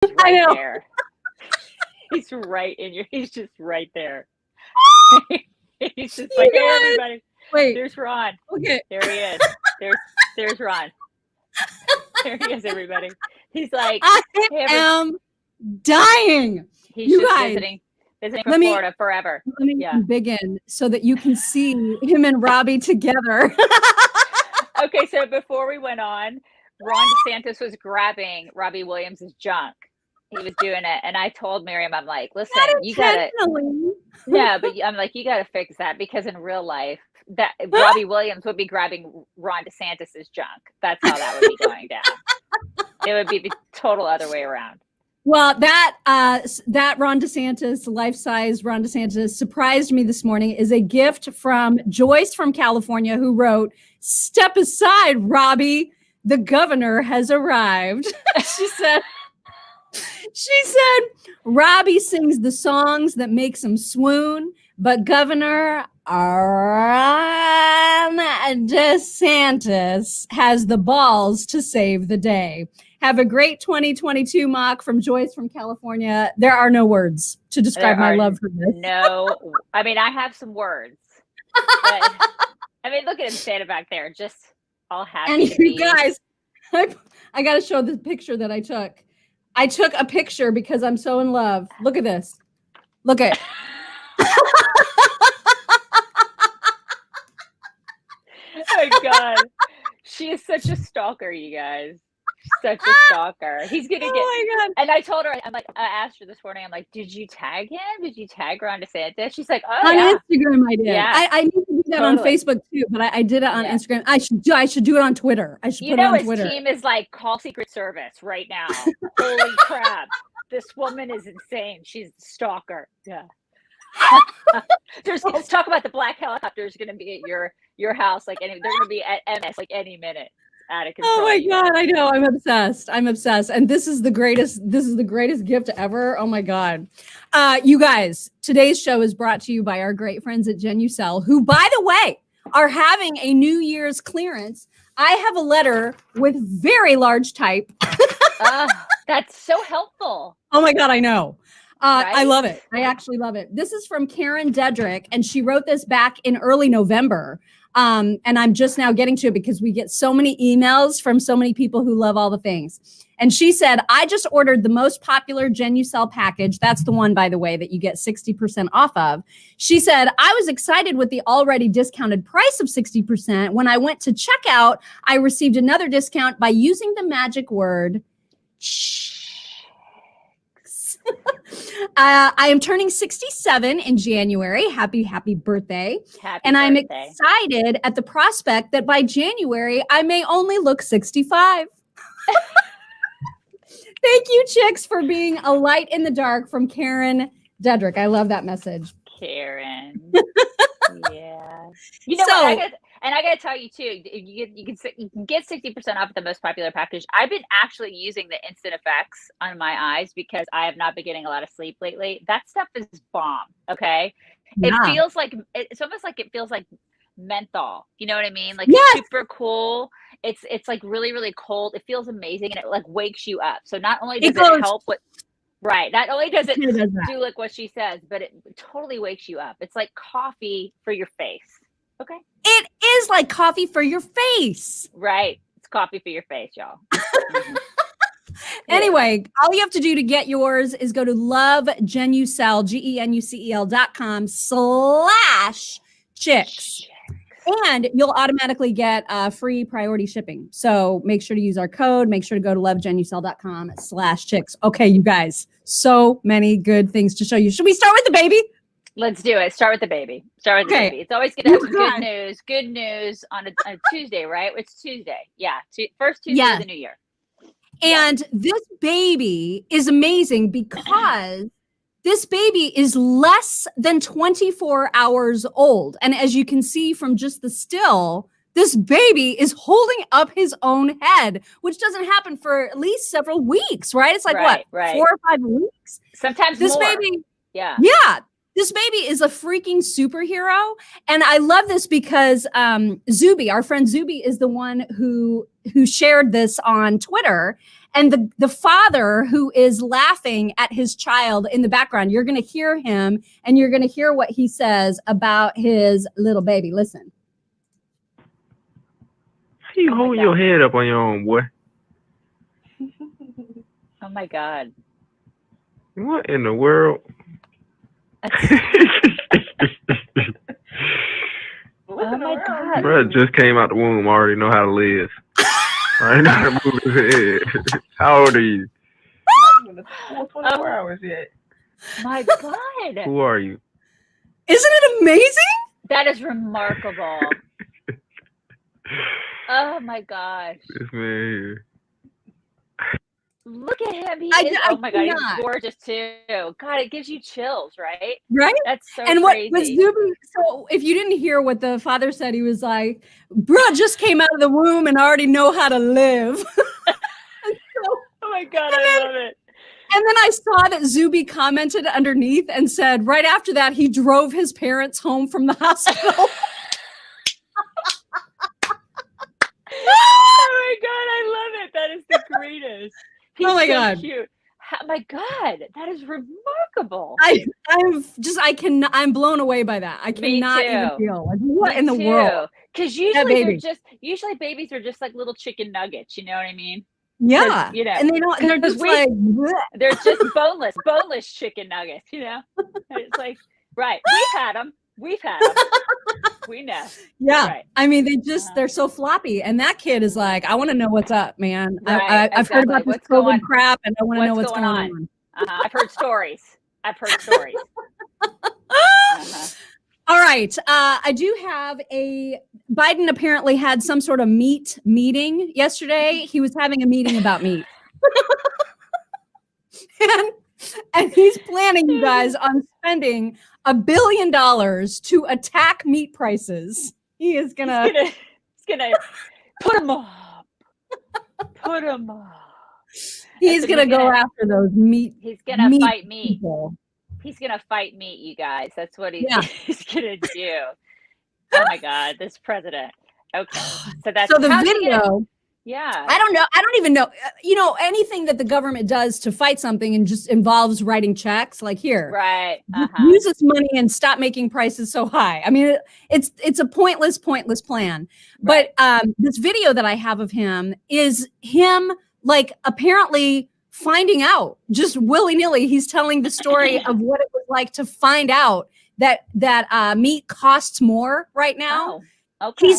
He's I right know. there. He's just right there. He's just like, You hey, guys, everybody, wait. there's Ron. Okay. There he is. There's Ron. There he is, everybody. He's like, I hey, am dying. he's You just guys, visiting from let me Florida forever. let me Yeah. begin so that you can see him and Robbie together. Okay, so before we went on, Ron DeSantis was grabbing Robbie Williams' junk. He was doing it, and I told Miriam, I'm like, listen, Not you gotta intentionally. no, but I'm like, you gotta fix that because in real life, that Robbie Williams would be grabbing Ron DeSantis's junk. That's how that would be going down. It would be the total other way around. Well, that Ron DeSantis, life-size Ron DeSantis, surprised me this morning. Is a gift from Joyce from California, who wrote, "Step aside, Robbie. The governor has arrived." She said, Robbie sings the songs that makes him swoon, but Governor Ron DeSantis has the balls to save the day. Have a great 2022, Mock, from Joyce from California. There are no words to describe my love for this. No, I mean, I have some words. But, I mean, look at him standing back there, just all happy. And you guys, I got to show the picture that I took. I took a picture because I'm so in love. Look at this. Look at. Oh my God. She is such a stalker, you guys. Such a stalker. He's gonna get. Oh my God. And I told her, I'm like, I asked her this morning, I'm like, did you tag him? Did you tag Ron DeSantis? She's like, oh on yeah. Instagram, I did. Yeah. I need to do that on Facebook too, but I did it on Instagram. I should do it on Twitter. I should put it on Twitter. His team is like, call Secret Service right now. Holy crap. This woman is insane. She's a stalker. Yeah. Let's talk about the black helicopters going to be at your house they're going to be at MS like any minute. Out of control. Oh my God, I know. I'm obsessed. And this is the greatest gift ever. Oh my God. You guys, today's show is brought to you by our great friends at Genucel, who, by the way, are having a New Year's clearance. I have a letter with very large type. That's so helpful. Oh my God, I know. Right? I love it. I actually love it. This is from Karen Dedrick, and she wrote this back in early November. And I'm just now getting to it because we get so many emails from so many people who love all the things. And she said, I just ordered the most popular Genucel package. That's the one, by the way, that you get 60% off of. She said, I was excited with the already discounted price of 60%. When I went to checkout, I received another discount by using the magic word I am turning 67 in January. Happy birthday. I'm excited at the prospect that by January, I may only look 65. Thank you, chicks, for being a light in the dark, from Karen Dedrick. I love that message. Karen. Yeah. You know what? I got to tell you too, you can get 60% off the most popular package. I've been actually using the instant effects on my eyes because I have not been getting a lot of sleep lately. That stuff is bomb. Okay. Yeah. It feels like, it's almost like it feels like menthol. You know what I mean? Like super cool. It's like really, really cold. It feels amazing. And it like wakes you up. So not only does it help with, right. Not only does it do like what she says, but it totally wakes you up. It's like coffee for your face. Okay. It is like coffee for your face. Right. It's coffee for your face, y'all. Anyway, all you have to do to get yours is go to lovegenucel, GENUCEL.com/chicks. And you'll automatically get free priority shipping. So make sure to use our code. Make sure to go to lovegenucel.com/chicks. Okay, you guys, so many good things to show you. Should we start with the baby? Let's do it. Start with the baby. The baby. It's always good to have some good news. Good news on a Tuesday, right? It's Tuesday. Yeah. First Tuesday of the new year. And this baby is amazing because this baby is less than 24 hours old. And as you can see from just the still, this baby is holding up his own head, which doesn't happen for at least several weeks, right? It's like 4 or 5 weeks. Sometimes this more. Baby. Yeah. This baby is a freaking superhero. And I love this because Zuby, our friend Zuby, is the one who shared this on Twitter. And the father who is laughing at his child in the background, you're going to hear him and you're going to hear what he says about his little baby. Listen. You hold your head up on your own, boy. Oh my God. What in the world? Oh my God. Bro just came out the womb, already know how to live. I know how to move his head. How old are you? 24 hours yet. My God. Who are you? Isn't it amazing? That is remarkable. Oh my gosh. This man here. Look at him. He I is, oh my God, cannot. he's gorgeous too. God, it gives you chills, right? Right? That's so And what crazy. was Zuby? So if you didn't hear what the father said, he was like, "Bruh just came out of the womb and already know how to live." Oh my God, I love it. And then I saw that Zuby commented underneath and said, right after that, he drove his parents home from the hospital. Oh my God, I love it. That is the greatest. He's Oh my so God. cute. My God, that is remarkable. I'm blown away by that. I Me cannot too. even feel like what Me in the too. world. Because usually babies are just like little chicken nuggets. You know what I mean? Yeah, You know, and they're just like bleh. they're just boneless chicken nuggets. You know, it's like right. We've had them. We know. Yeah, Right. I mean they're so floppy, and that kid is like, I want to know what's up, man. Right, I've heard about exactly. this COVID crap, and I want to know what's going on. I've heard stories. All right. I do have Biden apparently had some sort of meat meeting yesterday. He was having a meeting about meat. and he's planning, you guys, on spending $1 billion to attack meat prices. He's gonna put them up. Put them up. He's gonna go after those meat. He's gonna fight meat. People. He's gonna fight meat, you guys. That's what he's gonna do. Oh my God, this president. Okay, so the video. Yeah, I don't know. I don't even know. Anything that the government does to fight something and just involves writing checks, like here, right? Use this money and stop making prices so high. I mean, it's a pointless plan. Right. But this video that I have of him is him like apparently finding out just willy-nilly. He's telling the story of what it was like to find out that meat costs more right now. Oh, okay.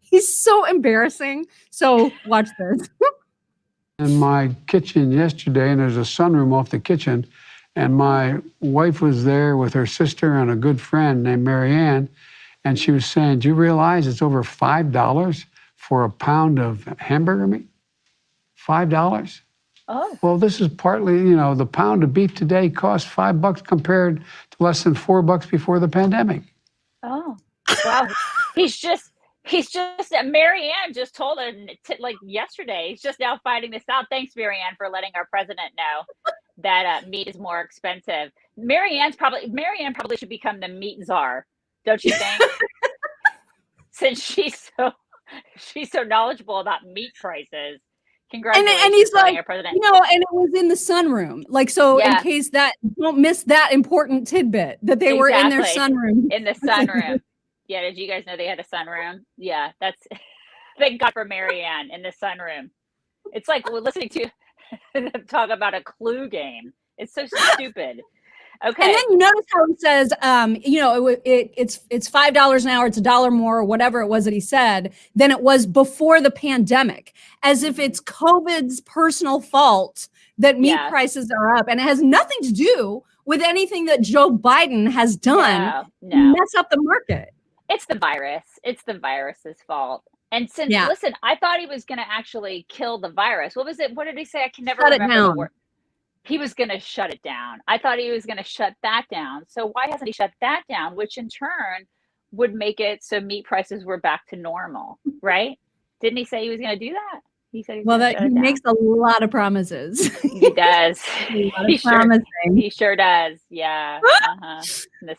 He's so embarrassing. So watch this. In my kitchen yesterday, and there's a sunroom off the kitchen, and my wife was there with her sister and a good friend named Marianne, and she was saying, "Do you realize it's over $5 for a pound of hamburger meat? $5? Oh. Well, this is partly, the pound of beef today costs $5 compared to less than $4 before the pandemic." Oh, wow. He's just Marianne just told him like yesterday. He's just now finding this out. Thanks, Marianne, for letting our president know that meat is more expensive. Marianne probably should become the meat czar, don't you think? Since she's so knowledgeable about meat prices. Congratulations, and he's like, our president. And it was in the sunroom, like so. Yeah. In case that don't miss that important tidbit that they were in their sunroom. In the sunroom. Yeah, did you guys know they had a sunroom? Yeah, that's thank God for Marianne in the sunroom. It's like we're listening to them talk about a Clue game. It's so stupid. Okay. And then you notice how he says, it's $5 an hour, it's $1 more, or whatever it was that he said, than it was before the pandemic, as if it's COVID's personal fault that meat prices are up, and it has nothing to do with anything that Joe Biden has done to mess up the market. It's the virus. It's the virus's fault. And listen, I thought he was going to actually kill the virus. What was it? What did he say? I can never remember the word. He was going to shut it down. I thought he was going to shut that down. So why hasn't he shut that down? Which in turn would make it so meat prices were back to normal, right? Didn't he say he was going to do that? He said he makes a lot of promises. He does. He sure does. Yeah.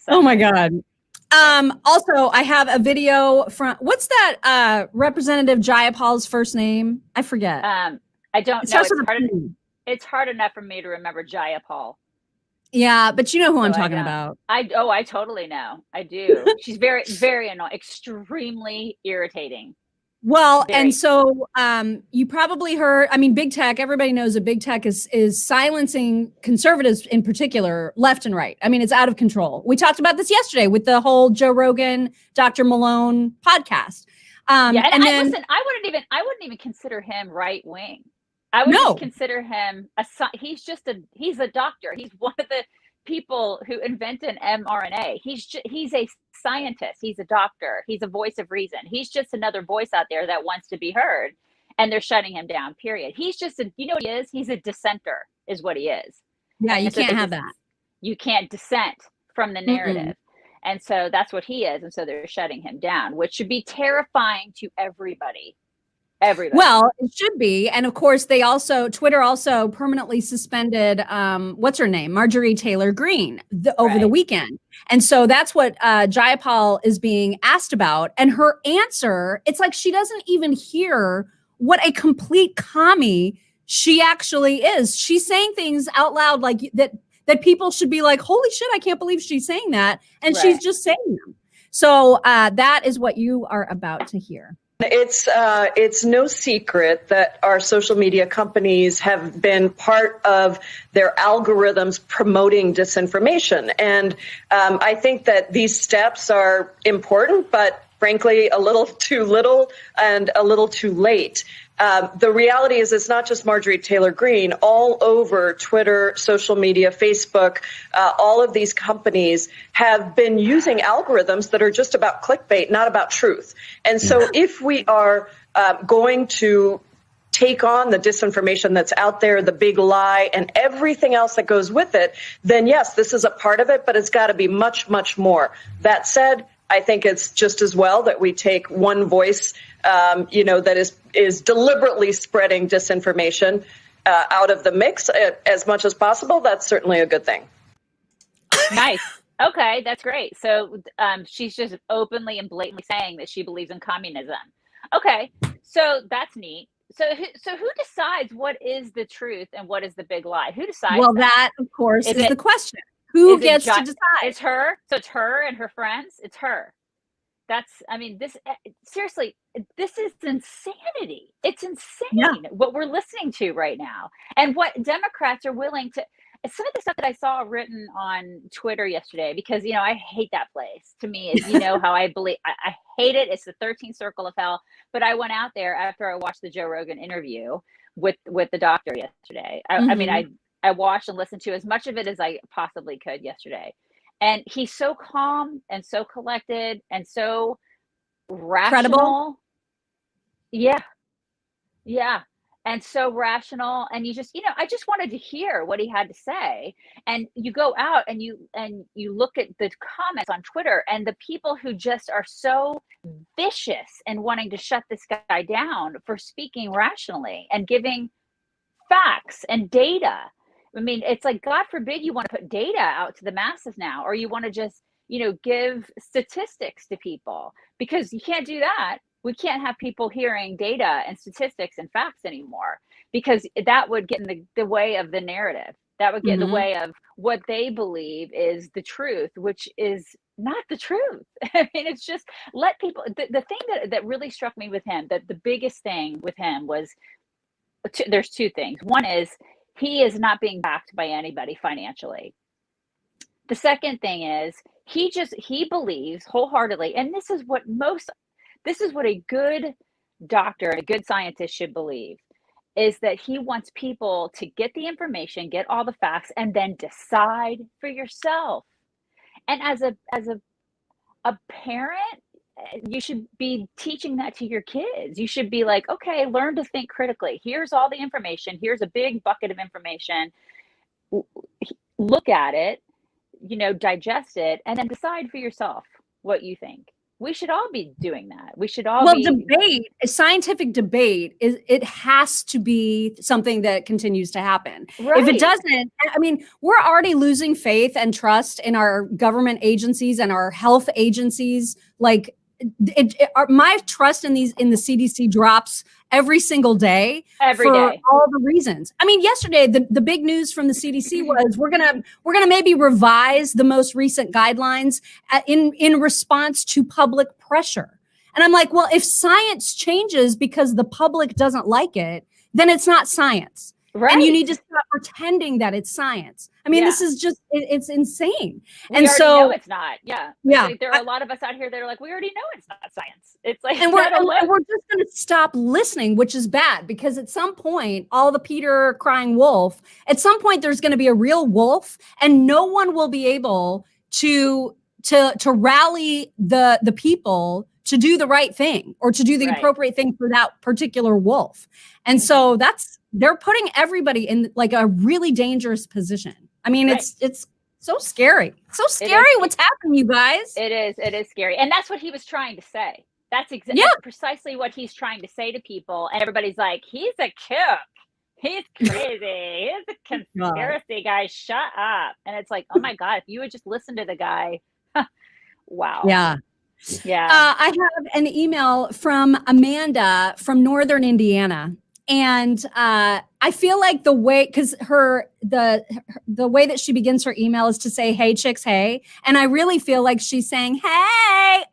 Oh my God. Also, I have a video from what's that Representative Jayapal's first name? I forget. I don't It know. starts with a P. It's hard enough for me to remember Jayapal. Yeah, but you know who I'm So I talking don't. about. I totally know. I do. She's very, very annoying, extremely irritating. Well, Very. and so you probably heard, I mean, big tech, everybody knows that big tech is silencing conservatives in particular, left and right. I mean, it's out of control. We talked about this yesterday with the whole Joe Rogan, Dr. Malone podcast. Yeah, and then listen, I wouldn't even consider him right wing. I would just consider him he's a doctor. He's one of the people who invented mRNA. He's a scientist. He's a doctor. He's a voice of reason. He's just another voice out there that wants to be heard, and they're shutting him down. Period. He's just you know what he is? He's a dissenter, is what he is. Yeah, and you can't have that. You can't dissent from the narrative. And so that's what he is. And so they're shutting him down, which should be terrifying to everybody. Well, it should be. And of course, Twitter also permanently suspended, what's her name? Marjorie Taylor Greene over the weekend. And so that's what Jayapal is being asked about. And her answer, it's like she doesn't even hear what a complete commie she actually is. She's saying things out loud like that people should be like, holy shit, I can't believe she's saying that. And she's just saying them. So that is what you are about to hear. It's no secret that our social media companies have been part of their algorithms promoting disinformation. And I think that these steps are important, but frankly, a little too little and a little too late. The reality is it's not just Marjorie Taylor Greene. All over Twitter, social media, Facebook, all of these companies have been using algorithms that are just about clickbait, not about truth. And so if we are going to take on the disinformation that's out there, the big lie, and everything else that goes with it, then yes, this is a part of it, but it's got to be much, much more. That said, I think it's just as well that we take one voice, that is deliberately spreading disinformation out of the mix as much as possible. That's certainly a good thing. Nice. Okay, that's great. So she's just openly and blatantly saying that she believes in communism. Okay, so that's neat. So who decides what is the truth and what is the big lie? Who decides? Well, that of course is the question. Who gets to decide? It's her. So it's her and her friends. It's her. This seriously, this is insanity. It's insane what we're listening to right now, and what Democrats are willing to. Some of the stuff that I saw written on Twitter yesterday, because I hate that place. To me, how I believe I hate it. It's the 13th circle of hell. But I went out there after I watched the Joe Rogan interview with the doctor yesterday. I watched and listened to as much of it as I possibly could yesterday. And he's so calm and so collected and so rational. Credible. Yeah. And so rational. And you just, I just wanted to hear what he had to say. And you go out and you look at the comments on Twitter and the people who just are so vicious and wanting to shut this guy down for speaking rationally and giving facts and data. I mean, it's like, God forbid you want to put data out to the masses now, or you want to just, give statistics to people, because you can't do that. We can't have people hearing data and statistics and facts anymore, because that would get in the way of the narrative. That would get in the way of what they believe is the truth, which is not the truth. I mean, it's just let people, the thing that really struck me with him, that the biggest thing with him was, there's two things. One is, he is not being backed by anybody financially. The second thing is he believes wholeheartedly, and this is what a good doctor and a good scientist should believe, is that he wants people to get the information, get all the facts, and then decide for yourself. And as a parent, you should be teaching that to your kids. You should be like, okay, learn to think critically. Here's all the information. Here's a big bucket of information. Look at it, digest it, and then decide for yourself what you think. We should all be doing that. We should all debate, a scientific debate, it has to be something that continues to happen. Right. If it doesn't, we're already losing faith and trust in our government agencies and our health agencies. Like, my trust in the CDC drops every single day Every for day. all the reasons. I mean, yesterday the big news from the CDC was we're gonna maybe revise the most recent guidelines in response to public pressure. And I'm like, well, if science changes because the public doesn't like it, then it's not science. Right. And you need to stop pretending that it's science. I mean, this is just, it's insane. We and already so know it's not. Yeah. Yeah. Like, there are a lot of us out here that are like, we already know it's not science. It's like, and we're just going to stop listening, which is bad, because at some point, all the Peter crying wolf, at some point there's going to be a real wolf, and no one will be able to rally the people to do the right thing or to do the appropriate thing for that particular wolf. And so they're putting everybody in like a really dangerous position. I mean, it's so scary. So scary what's happening, you guys. It is scary. And that's what he was trying to say. That's precisely what he's trying to say to people. And everybody's like, he's a kook. He's crazy. He's a conspiracy guy. Shut up. And it's like, oh my God, if you would just listen to the guy. Wow. Yeah. Yeah. I have an email from Amanda from Northern Indiana. And I feel like the way, because the way that she begins her email is to say, hey, chicks, hey. And I really feel like she's saying, hey.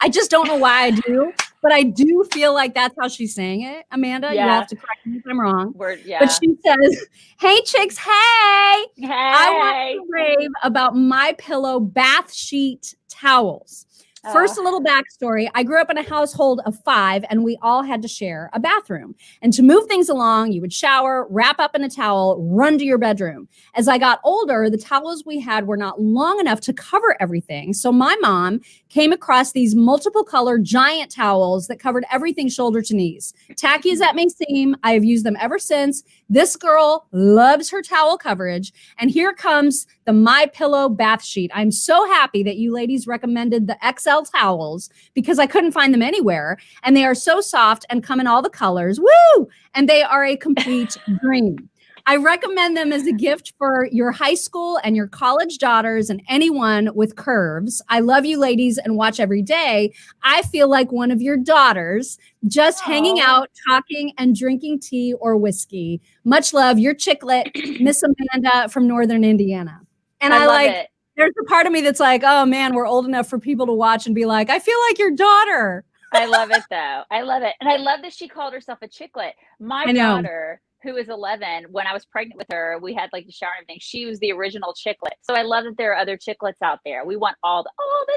I just don't know why I do, but I do feel like that's how she's saying it. Amanda, you have to correct me if I'm wrong. But she says, hey, chicks, hey. I want to rave about My Pillow bath sheet towels. First, a little backstory. I grew up in a household of 5, and we all had to share a bathroom. And to move things along, you would shower, wrap up in a towel, run to your bedroom. As I got older, the towels we had were not long enough to cover everything. So my mom came across these multiple color giant towels that covered everything shoulder to knees. Tacky as that may seem, I have used them ever since. This girl loves her towel coverage. And here comes the My Pillow bath sheet. I'm so happy that you ladies recommended the XL towels because I couldn't find them anywhere. And they are so soft and come in all the colors. Woo! And they are a complete dream. I recommend them as a gift for your high school and your college daughters and anyone with curves. I love you ladies and watch every day. I feel like one of your daughters just hanging out, talking and drinking tea or whiskey. Much love, your chicklet, Miss Amanda from Northern Indiana. And I like it. There's a part of me that's like, oh man, we're old enough for people to watch and be like, I feel like your daughter. I love it though. I love it. And I love that she called herself a chicklet. My daughter, who is 11, when I was pregnant with her, we had like the shower and everything. She was the original chicklet. So I love that there are other chicklets out there. We want all the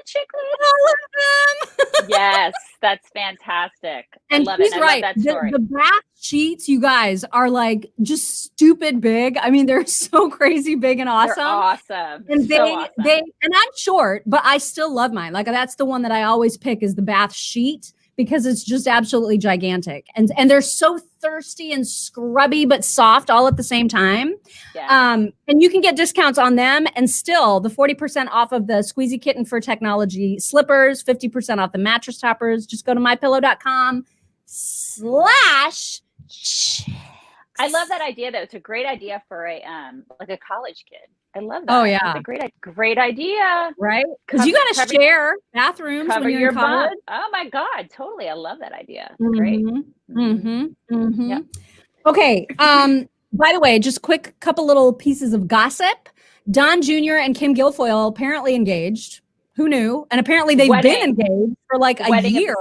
chicklets. All of them. Yes, that's fantastic. And I love she's it. I right. love that story. The bath sheets, you guys, are like just stupid big. I mean, they're so crazy big and awesome. They're awesome. And awesome. And I'm short, but I still love mine. Like that's the one that I always pick is the bath sheet because it's just absolutely gigantic. And they're so thirsty and scrubby, but soft all at the same time. Yeah. And you can get discounts on them and still the 40% off of the Squeezy Kitten for Technology slippers, 50% off the mattress toppers. Just go to mypillow.com/. I love that idea though. It's a great idea for a like a college kid. I love that. Oh yeah, it's a great idea. Right? Because you got to share bathrooms when you're in college. Oh my God, totally! I love that idea. Mm-hmm. Great. Mm-hmm. Mm-hmm. Yep. Okay. By the way, just quick couple little pieces of gossip. Don Jr. and Kim Guilfoyle apparently engaged. Who knew? And apparently they've been engaged for like a year.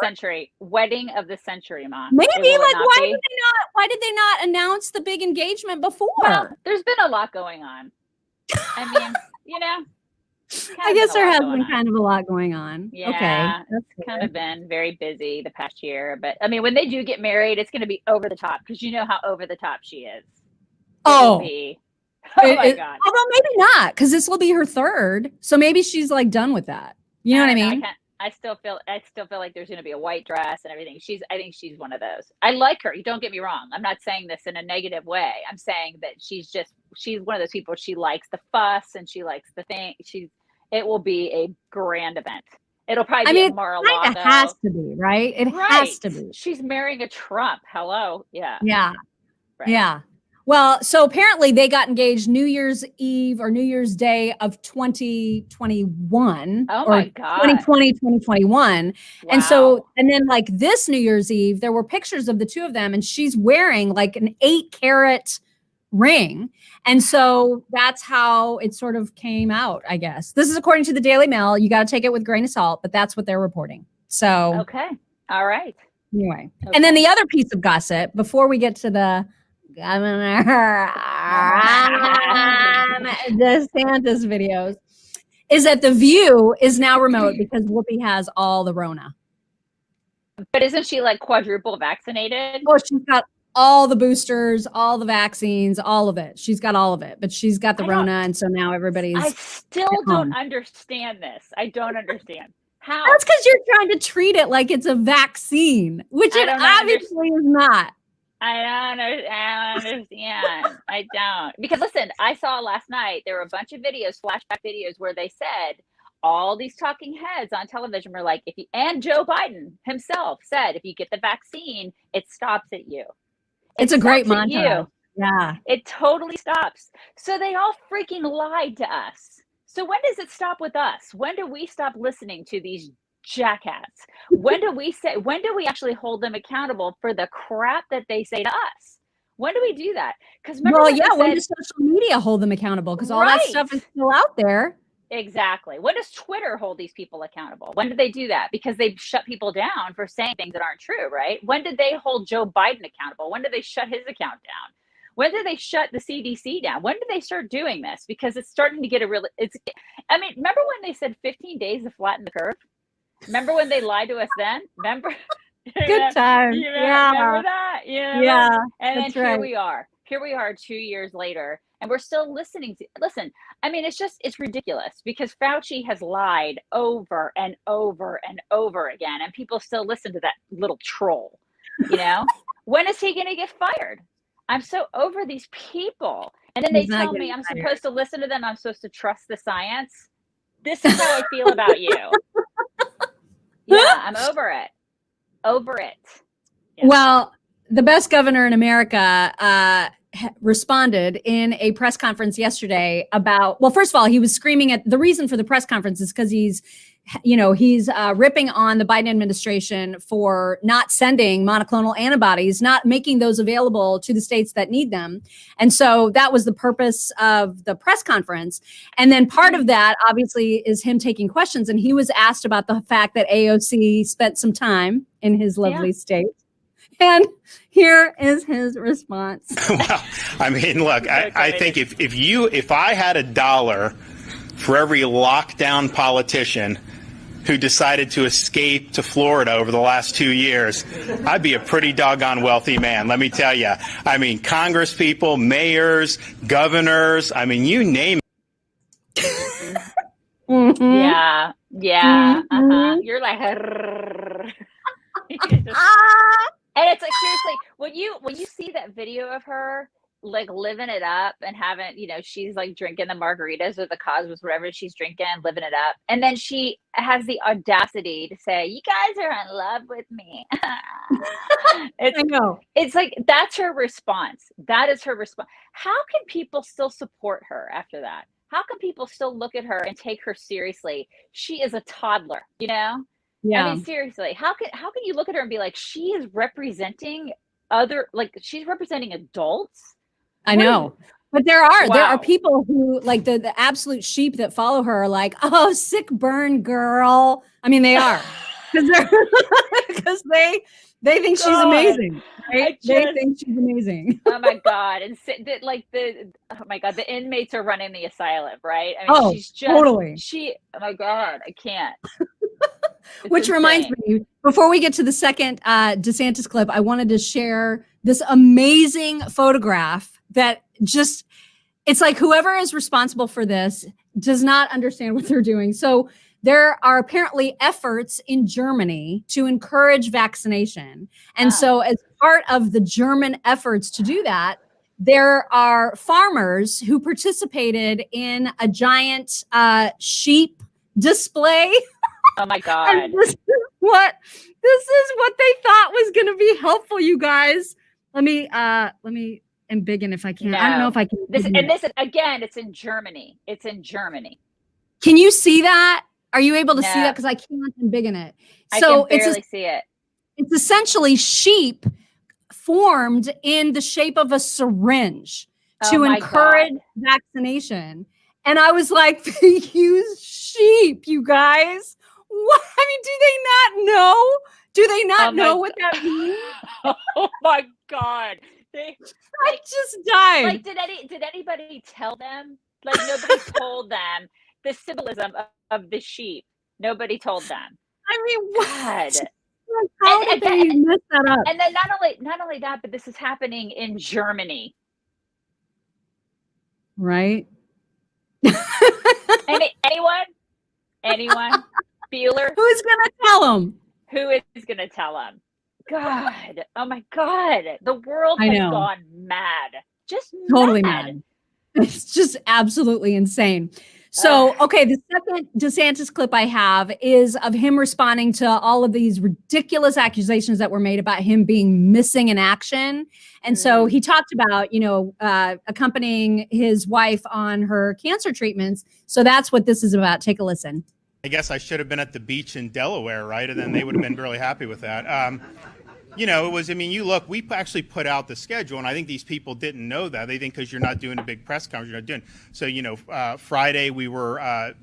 Wedding of the century, Mom. Maybe like why did they not announce the big engagement before? Well, there's been a lot going on. I mean, I guess there has been kind of a lot going on. Yeah, okay. It's kind of been very busy the past year. But I mean, when they do get married, it's going to be over the top because you know how over the top she is. Oh my God. Although maybe not, because this will be her third. So maybe she's like done with that. You know what I mean? I still feel like there's going to be a white dress and everything. I think she's one of those. I like her. You don't get me wrong. I'm not saying this in a negative way. I'm saying that she's one of those people. She likes the fuss and she likes the thing. It will be a grand event. It'll probably be a Mar-a-Lago. It has to be, right? It has to be. She's marrying a Trump. Hello. Yeah. Yeah. Right. Yeah. Well, so apparently they got engaged New Year's Eve or New Year's Day of 2021. Oh or my God. 2020, 2021. Wow. And so, and then like this New Year's Eve, there were pictures of the two of them and she's wearing like an 8-carat ring. And so that's how it sort of came out, I guess. This is according to the Daily Mail. You got to take it with a grain of salt, but that's what they're reporting. So, okay. All right. Anyway. Okay. And then the other piece of gossip before we get to the Governor DeSantis videos is that The View is now remote because Whoopi has all the Rona. But isn't she like quadruple vaccinated? Oh, she's got all the boosters, all the vaccines, all of it. She's got all of it, but she's got the Rona, and so now everybody's. I still don't understand this. I don't understand. How? That's because you're trying to treat it like it's a vaccine, which it obviously is not. I don't understand. I don't. Because listen, I saw last night, there were a bunch of videos, flashback videos, where they said all these talking heads on television were like, and Joe Biden himself said, if you get the vaccine, it stops at you. It's a great montage. Yeah. It totally stops. So they all freaking lied to us. So when does it stop with us? When do we stop listening to these jackass? When do we actually hold them accountable for the crap that they say to us? When do we do that? Because when does social media hold them accountable? Because all that stuff is still out there. Exactly. When does Twitter hold these people accountable? When did they do that? Because they shut people down for saying things that aren't true, right? When did they hold Joe Biden accountable? When did they shut his account down? When did they shut the CDC down? When did they start doing this? Because it's starting to get remember when they said 15 days to flatten the curve? Remember when they lied to us then? Remember? Good time. Remember that? Yeah. And then here we are. Here we are 2 years later, and we're still listening to. Listen, I mean, it's ridiculous because Fauci has lied over and over and over again, and people still listen to that little troll. When is he going to get fired? I'm so over these people. And then they tell me I'm supposed to listen to them. I'm supposed to trust the science. This is how I feel about you. Yeah, I'm over it. Over it. Yeah. Well, the best governor in America responded in a press conference yesterday about, well, first of all, he was screaming at the reason for the press conference is because he's ripping on the Biden administration for not sending monoclonal antibodies, not making those available to the states that need them. And so that was the purpose of the press conference. And then part of that obviously is him taking questions. And he was asked about the fact that AOC spent some time in his lovely state. And here is his response. Well, I mean, look, I think if I had $1 for every lockdown politician who decided to escape to Florida over the last 2 years, I'd be a pretty doggone wealthy man, let me tell you. I mean, Congress people, mayors, governors, I mean, you name it. Mm-hmm. Yeah. Mm-hmm. You're like, and it's like, seriously, when you see that video of her like living it up and having, she's like drinking the margaritas or the cosmos, whatever she's drinking, living it up. And then she has the audacity to say, you guys are in love with me. I know. It's like, that's her response. That is her response. How can people still support her after that? How can people still look at her and take her seriously? She is a toddler, Yeah. I mean, seriously, how can you look at her and be like, she is representing she's representing adults? I know. But there are people who like the absolute sheep that follow her are like, oh, sick burn girl. I mean, they are because they think she's amazing. Right? They think she's amazing. Oh my God. And the inmates are running the asylum, right? I mean, she's just totally. Oh my God, I can't. Which reminds me, before we get to the second DeSantis clip, I wanted to share this amazing photograph that it's like whoever is responsible for this does not understand what they're doing. So there are apparently efforts in Germany to encourage vaccination. And so as part of the German efforts to do that, there are farmers who participated in a giant sheep display. Oh my God. And this is what they thought was going to be helpful, you guys. Let me embiggen if I can. I don't know if I can. This is again, it's in Germany. It's in Germany. Can you see that? Are you able to see No. that? Because I can't embiggen it. So I can barely see it. It's essentially sheep formed in the shape of a syringe to encourage vaccination. And I was like, they use sheep, you guys. What? I mean, do they not know? Do they not know what that means? Oh my God. I just died. Like, did anybody tell them? Like, nobody told them the symbolism of the sheep. Nobody told them. I mean, what? God. How did they mess that up? And then not only that, but this is happening in Germany. Right? Anyone? Bueller? Who's gonna tell them? Who is gonna tell them? God. Oh my God. The world has gone mad. Just totally mad. It's just absolutely insane. So, okay, the second DeSantis clip I have is of him responding to all of these ridiculous accusations that were made about him being missing in action. And so he talked about, accompanying his wife on her cancer treatments. So that's what this is about. Take a listen. I guess I should have been at the beach in Delaware, right? And then they would have been really happy with that. We actually put out the schedule, and I think these people didn't know that. They think because you're not doing a big press conference, you're not doing. So, Friday we were,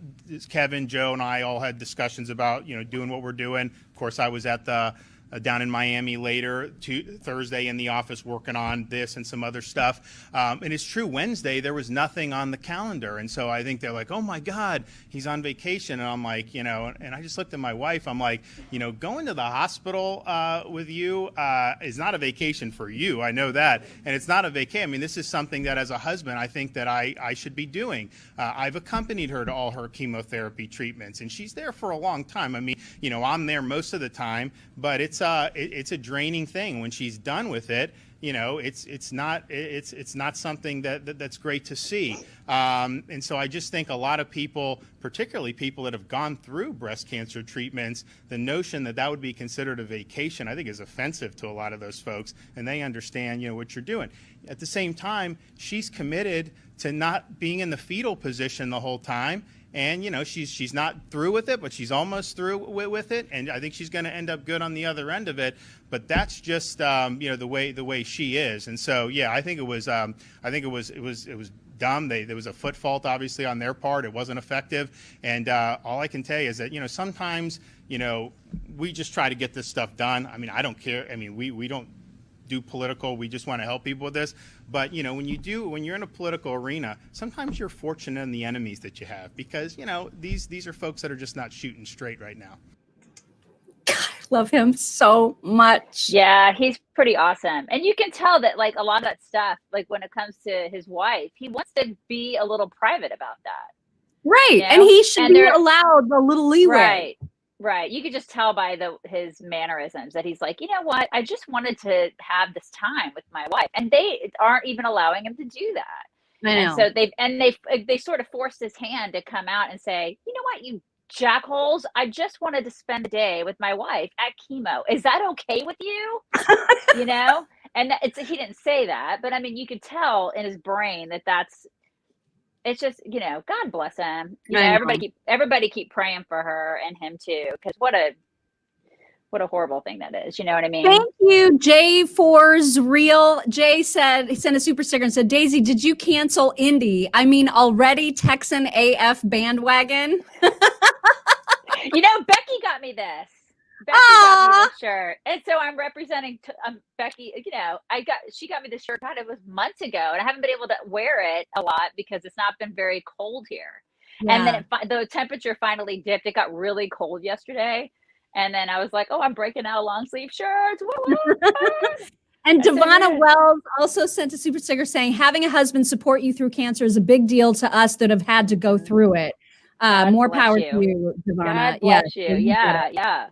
Kevin, Joe, and I all had discussions about, doing what we're doing. Of course, I was at the down in Miami later, Thursday in the office working on this and some other stuff. And it's true, Wednesday, there was nothing on the calendar. And so I think they're like, oh my God, he's on vacation. And I'm like, and I just looked at my wife, I'm like, going to the hospital with you is not a vacation for you. I know that. And it's not a vacation. I mean, this is something that as a husband, I think that I should be doing. I've accompanied her to all her chemotherapy treatments, and she's there for a long time. I mean, I'm there most of the time, but it's a draining thing. When she's done with it, it's not something that's great to see. And so I just think a lot of people, particularly people that have gone through breast cancer treatments, the notion that would be considered a vacation, I think is offensive to a lot of those folks, and they understand, what you're doing. At the same time, she's committed to not being in the fetal position the whole time. And, she's not through with it, but she's almost through with it. And I think she's going to end up good on the other end of it. But that's just, the way she is. And so, yeah, I think it was dumb. There was a foot fault, obviously, on their part. It wasn't effective. And all I can tell you is that, sometimes, we just try to get this stuff done. I mean, I don't care. I mean, we don't do political. We just want to help people with this. But, when you're in a political arena, sometimes you're fortunate in the enemies that you have, because, these are folks that are just not shooting straight right now. God, I love him so much. Yeah, he's pretty awesome. And you can tell that, like, a lot of that stuff, like when it comes to his wife, he wants to be a little private about that. Right. And he should be allowed a little leeway. Right. You could just tell by his mannerisms that he's like, you know what? I just wanted to have this time with my wife, and they aren't even allowing him to do that. I know. And so they sort of forced his hand to come out and say, you know what, you jackholes, I just wanted to spend the day with my wife at chemo. Is that okay with you? And he didn't say that, but I mean, you could tell in his brain it's just, God bless him. Everybody keep praying for her and him too, because what a horrible thing that is. You know what I mean? Thank you, J4's Real. Jay said, he sent a super sticker and said, Daisy, did you cancel Indy? I mean, already Texan AF bandwagon. Becky got me this. Becky got me this shirt, and so I'm representing Becky. She got me this shirt. God, it was months ago, and I haven't been able to wear it a lot because it's not been very cold here. Yeah. And then the temperature finally dipped. It got really cold yesterday, and then I was like, "Oh, I'm breaking out long sleeve shirts." And Devonna Wells also sent a super sticker saying, "Having a husband support you through cancer is a big deal to us that have had to go through it. More power to you, Devonna." God bless you. Yeah.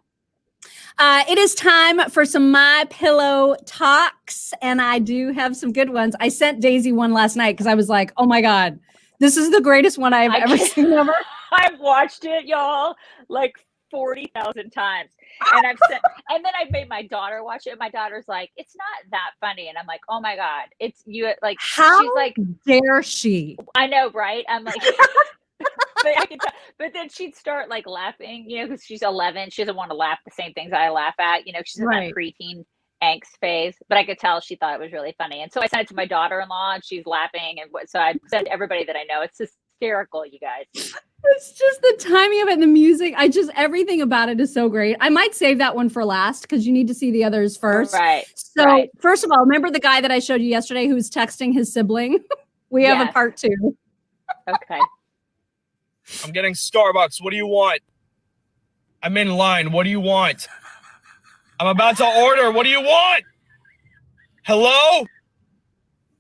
It is time for some My Pillow talks, and I do have some good ones. I sent Daisy one last night because I was like, "Oh my God, this is the greatest one I've ever seen ever." I've watched it, y'all, like 40,000 times. And and then I made my daughter watch it. My daughter's like, it's not that funny. And I'm like, oh my God, it's you. Like, How she's like, dare she? I know, right? I'm like, but I can tell, but then she'd start like laughing, because she's 11. She doesn't want to laugh the same things I laugh at. She's in that preteen angst phase. But I could tell she thought it was really funny, and so I sent it to my daughter-in-law, and she's laughing. And so I sent everybody that I know. It's hysterical, you guys. It's just the timing of it and the music. Everything about it is so great. I might save that one for last because you need to see the others first. Right. So first of all, remember the guy that I showed you yesterday who was texting his sibling? We have a part 2. Okay. I'm getting Starbucks. What do you want? I'm in line. What do you want? I'm about to order. What do you want? Hello?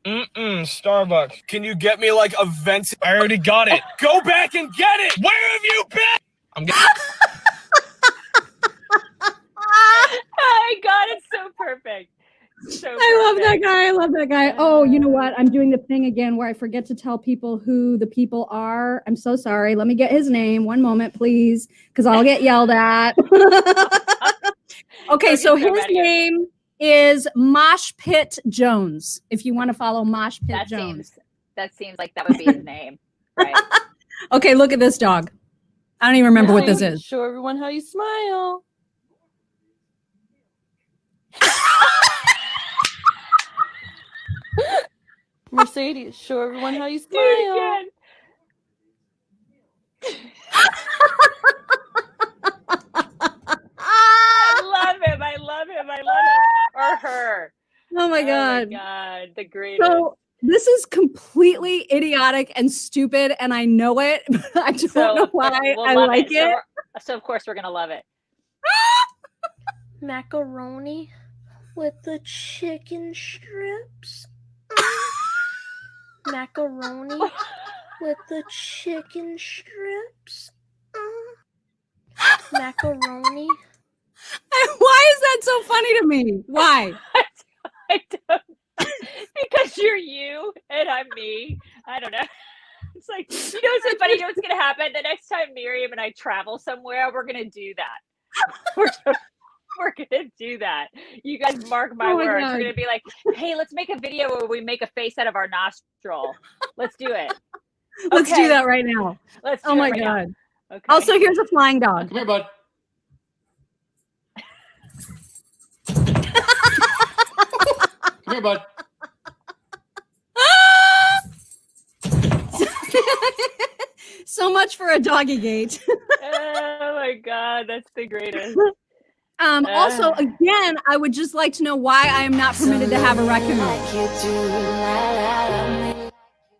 Starbucks. Can you get me like a vent? I already got it. Go back and get it. Where have you been? Oh my God, it's so perfect. I love that guy. I love that guy. Oh, you know what? I'm doing the thing again where I forget to tell people who the people are. I'm so sorry. Let me get his name. One moment, please, because I'll get yelled at. Okay, so his name is Mosh Pit Jones. If you want to follow Mosh Pit Jones. That seems like that would be his name. Right. Okay, look at this dog. I don't even remember what this is. Show everyone how you smile. Mercedes, show everyone how you smile. I love him. Or her. Oh my God. Oh my God, the greatest. So this is completely idiotic and stupid, and I know it, but I don't know why I like it. So of course we're gonna love it. Macaroni with the chicken strips. Macaroni with the chicken strips. Macaroni. Why is that so funny to me? Why? I don't. Because you're you and I'm me. I don't know. It's like, what's so funny? What's gonna happen the next time Miriam and I travel somewhere? We're gonna do that. We're gonna do that. You guys mark my words. God. We're gonna be like, hey, let's make a video where we make a face out of our nostril. Let's do it. Let's do that right now. Let's do oh my right God. Okay. Also, here's a flying dog. Come here, bud. Come here, bud. So much for a doggy gate. Oh my God, that's the greatest. Also, again, I would just like to know why I am not permitted to have a raccoon.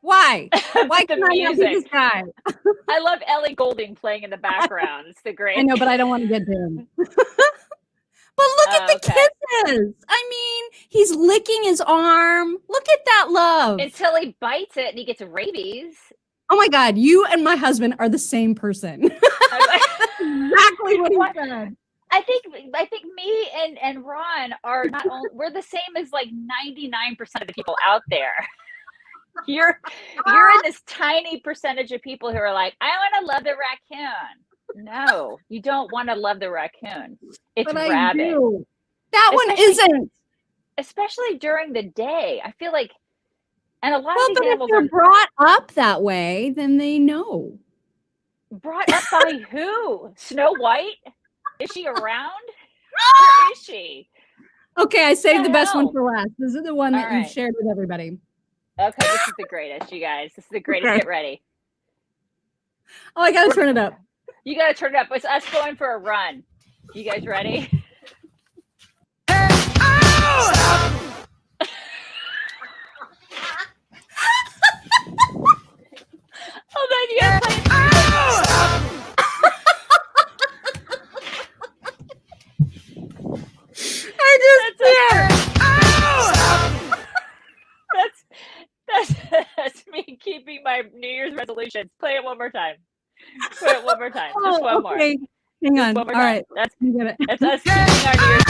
Why? Why can't I not be this guy? I love Ellie Goulding playing in the background. It's the greatest. I know, but I don't want to get doomed. But look at the kisses. I mean, he's licking his arm. Look at that love. Until he bites it and he gets rabies. Oh my God, you and my husband are the same person. That's exactly what he said. I think me and Ron are not only, we're the same as like 99% of the people out there. You're in this tiny percentage of people who are like, I want to love the raccoon. No, you don't want to love the raccoon. It's but rabid. I do. That one isn't. Especially during the day. I feel like, and a lot of these animals if they're brought up that way, then they know. Brought up by who? Snow White? Is she around? Where is she? Okay, I saved the best one for last. This is the one that right. you've shared with everybody. Okay, this is the greatest, you guys. This is the greatest. Okay. Get ready. Oh, I gotta turn it up. You gotta turn it up. It's us going for a run. You guys ready? Hold on, you gotta play. I just That's me keeping my New Year's resolutions. Play it one more time. Play it one more time. Just one more. Hang on. All right. That's us keeping our New Year's.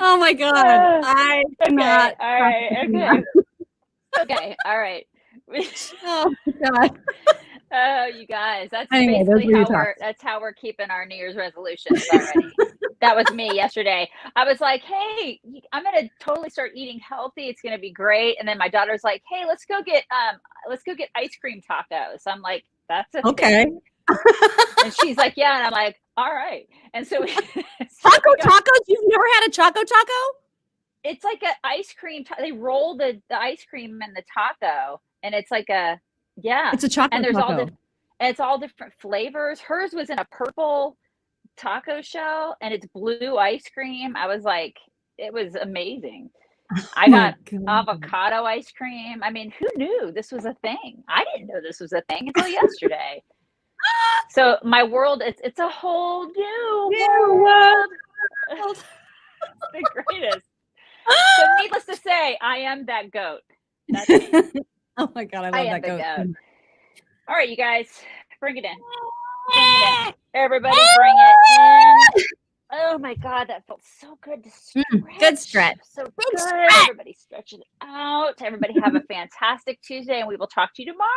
Oh my God. I cannot. All right. Okay. Okay. All right. Oh God. Oh, you guys, that's Anyway, those basically were your how talks. that's how we're keeping our New Year's resolutions already. That was me yesterday. I was like, "Hey, I'm gonna totally start eating healthy. It's gonna be great." And then my daughter's like, "Hey, let's go get ice cream tacos." I'm like, "That's a Okay. thing." And she's like, "Yeah," and I'm like, "All right." And so, Taco tacos? You've never had a Choco Taco? it's like an ice cream. They roll the ice cream in the taco, and it's like It's a Choco and there's Taco. it's all different flavors. Hers was in a purple taco shell, and it's blue ice cream. I was like, it was amazing. I My got God. avocado ice cream. I mean, who knew this was a thing? I didn't know this was a thing until yesterday. So my world, it's a whole new world. It's the greatest. So needless to say, I am that goat. That's me. Oh my God, I I love am that the goat. goat. All right, you guys, bring it in. Bring it in. Everybody bring it in. Oh my God, that felt so good to stretch. Good stretch. So Big good. stretch. Everybody stretch it out. Everybody have a fantastic Tuesday, and we will talk to you tomorrow.